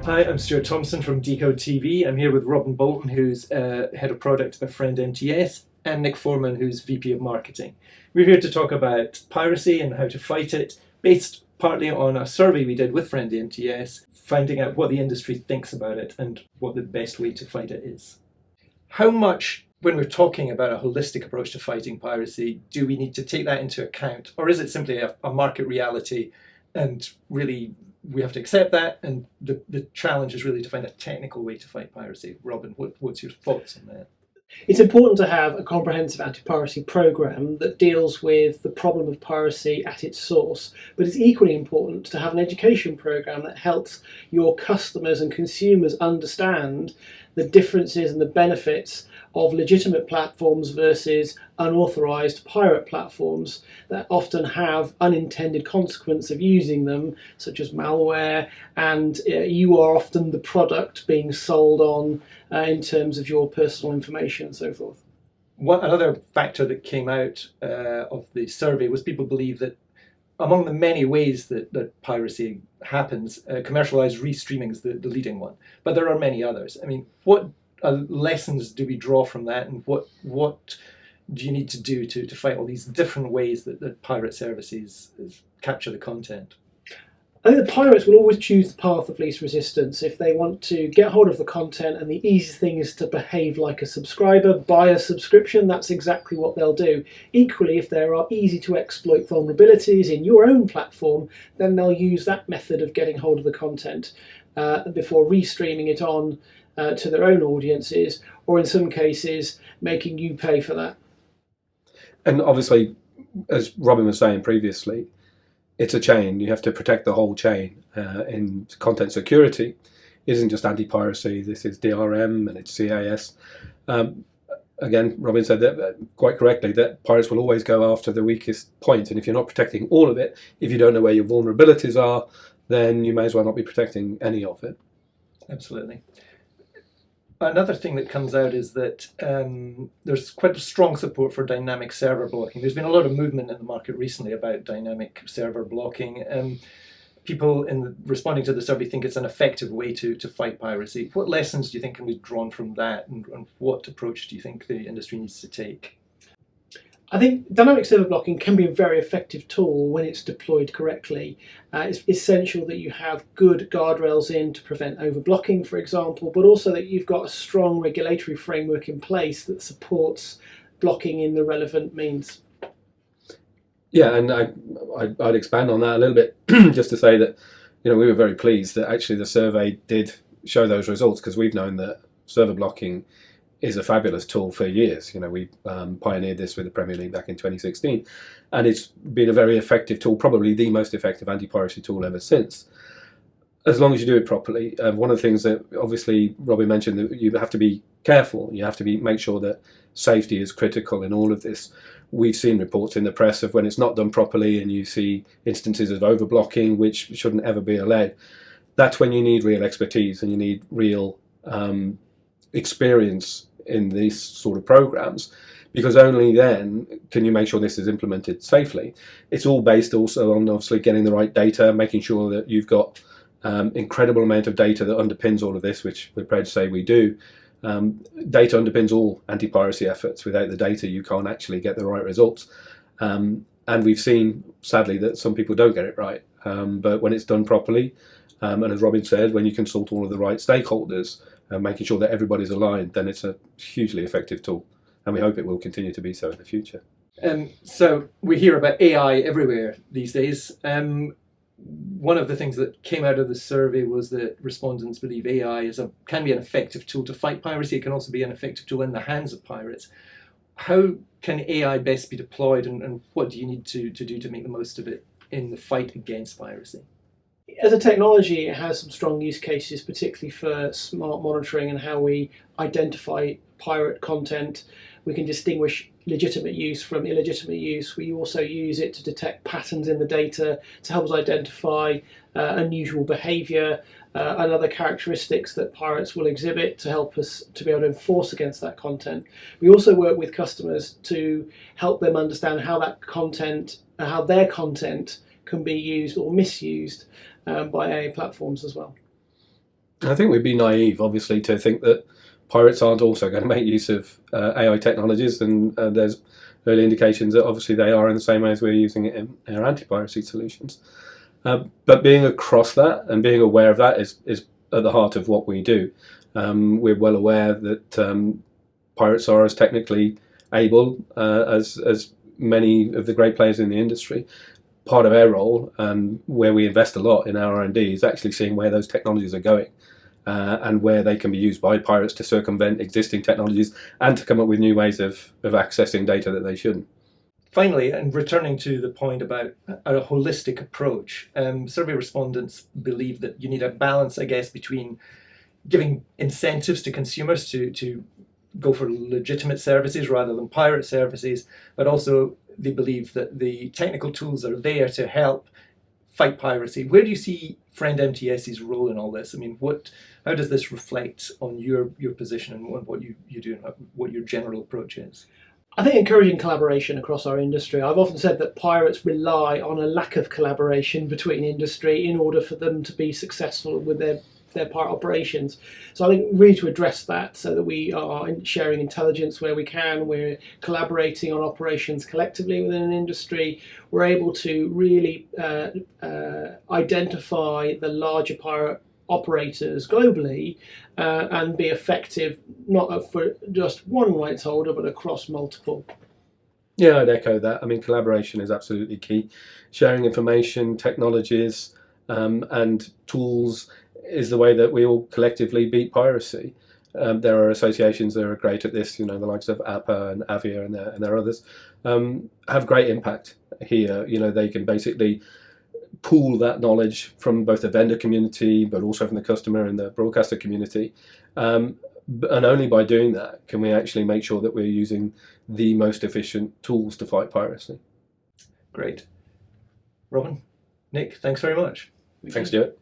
Hi, I'm Stuart Thompson from DecodeTV. I'm here with Robin Boldon, who's Head of Product at Friend MTS, and Nick Forman, who's VP of Marketing. We're here to talk about piracy and how to fight it, based partly on a survey we did with Friend MTS, finding out what the industry thinks about it and what the best way to fight it is. How much, when we're talking about a holistic approach to fighting piracy, do we need to take that into account? Or is it simply a market reality and really we have to accept that, and the challenge is really to find a technical way to fight piracy? Robin, what's your thoughts on that? It's important to have a comprehensive anti-piracy programme that deals with the problem of piracy at its source, but it's equally important to have an education programme that helps your customers and consumers understand the differences and the benefits of legitimate platforms versus unauthorised pirate platforms that often have unintended consequences of using them, such as malware, and you are often the product being sold on in terms of your personal information and so forth. Another factor that came out of the survey was people believe that among the many ways that piracy happens, commercialised restreaming is the leading one, but there are many others. I mean, what lessons do we draw from that, and what do you need to do to fight all these different ways that pirate services capture the content? I think the pirates will always choose the path of least resistance. If they want to get hold of the content and the easiest thing is to behave like a subscriber, buy a subscription, that's exactly what they'll do. Equally, if there are easy to exploit vulnerabilities in your own platform, then they'll use that method of getting hold of the content before restreaming it on to their own audiences, or in some cases making you pay for that. And obviously, as Robin was saying previously, it's a chain. You have to protect the whole chain. In content security, it isn't just anti-piracy. This is DRM and it's CAS. Again, Robin said that quite correctly, that pirates will always go after the weakest point. And if you're not protecting all of it, if you don't know where your vulnerabilities are, then you may as well not be protecting any of it. Absolutely. Another thing that comes out is that there's quite a strong support for dynamic server blocking. There's been a lot of movement in the market recently about dynamic server blocking. People responding to the survey think it's an effective way to fight piracy. What lessons do you think can be drawn from that, and what approach do you think the industry needs to take? I think dynamic server blocking can be a very effective tool when it's deployed correctly. It's essential that you have good guardrails in to prevent overblocking, for example, but also that you've got a strong regulatory framework in place that supports blocking in the relevant means. Yeah, and I'd expand on that a little bit, just to say that we were very pleased that actually the survey did show those results, because we've known that server blocking is a fabulous tool for years. We pioneered this with the Premier League back in 2016, and it's been a very effective tool, probably the most effective anti-piracy tool ever since, as long as you do it properly. One of the things that obviously Robin mentioned, that you have to be careful. You have to make sure that safety is critical in all of this. We've seen reports in the press of when it's not done properly, and you see instances of overblocking, which shouldn't ever be allowed. That's when you need real expertise and you need real experience in these sort of programs, because only then can you make sure this is implemented safely. It's all based also on obviously getting the right data, making sure that you've got incredible amount of data that underpins all of this, which we're proud to say we do. Data underpins all anti-piracy efforts. Without the data, you can't actually get the right results. And we've seen, sadly, that some people don't get it right. But when it's done properly, and as Robin said, when you consult all of the right stakeholders, making sure that everybody's aligned, then it's a hugely effective tool, and we hope it will continue to be so in the future. So we hear about AI everywhere these days. One of the things that came out of the survey was that respondents believe AI can be an effective tool to fight piracy. It can also be an effective tool in the hands of pirates. How can AI best be deployed, and what do you need to do to make the most of it in the fight against piracy? As a technology, it has some strong use cases, particularly for smart monitoring and how we identify pirate content. We can distinguish legitimate use from illegitimate use. We also use it to detect patterns in the data to help us identify unusual behaviour and other characteristics that pirates will exhibit to help us to be able to enforce against that content. We also work with customers to help them understand how that content, how their content can be used or misused by AI platforms as well. I think we'd be naive, obviously, to think that pirates aren't also going to make use of AI technologies, and there's early indications that obviously they are, in the same way as we're using it in our anti-piracy solutions. But being across that and being aware of that is at the heart of what we do. We're well aware that pirates are as technically able as many of the great players in the industry. Part of our role, and where we invest a lot in our R&D, is actually seeing where those technologies are going and where they can be used by pirates to circumvent existing technologies and to come up with new ways of accessing data that they shouldn't. Finally, and returning to the point about a holistic approach, survey respondents believe that you need a balance, I guess, between giving incentives to consumers to go for legitimate services rather than pirate services, but also they believe that the technical tools are there to help fight piracy. Where do you see Friend MTS's role in all this? I mean, how does this reflect on your position and what you do and what your general approach is? I think encouraging collaboration across our industry. I've often said that pirates rely on a lack of collaboration between industry in order for them to be successful with their pirate operations. So I think really to address that, so that we are sharing intelligence where we can, we're collaborating on operations collectively within an industry, we're able to really identify the larger pirate operators globally and be effective, not for just one rights holder, but across multiple. Yeah, I'd echo that. I mean, collaboration is absolutely key. Sharing information, technologies, and tools is the way that we all collectively beat piracy. There are associations that are great at this, the likes of APA and Avia and there are others, have great impact here. They can basically pool that knowledge from both the vendor community, but also from the customer and the broadcaster community. And only by doing that can we actually make sure that we're using the most efficient tools to fight piracy. Great. Robin, Nick, thanks very much. Thanks, Stuart.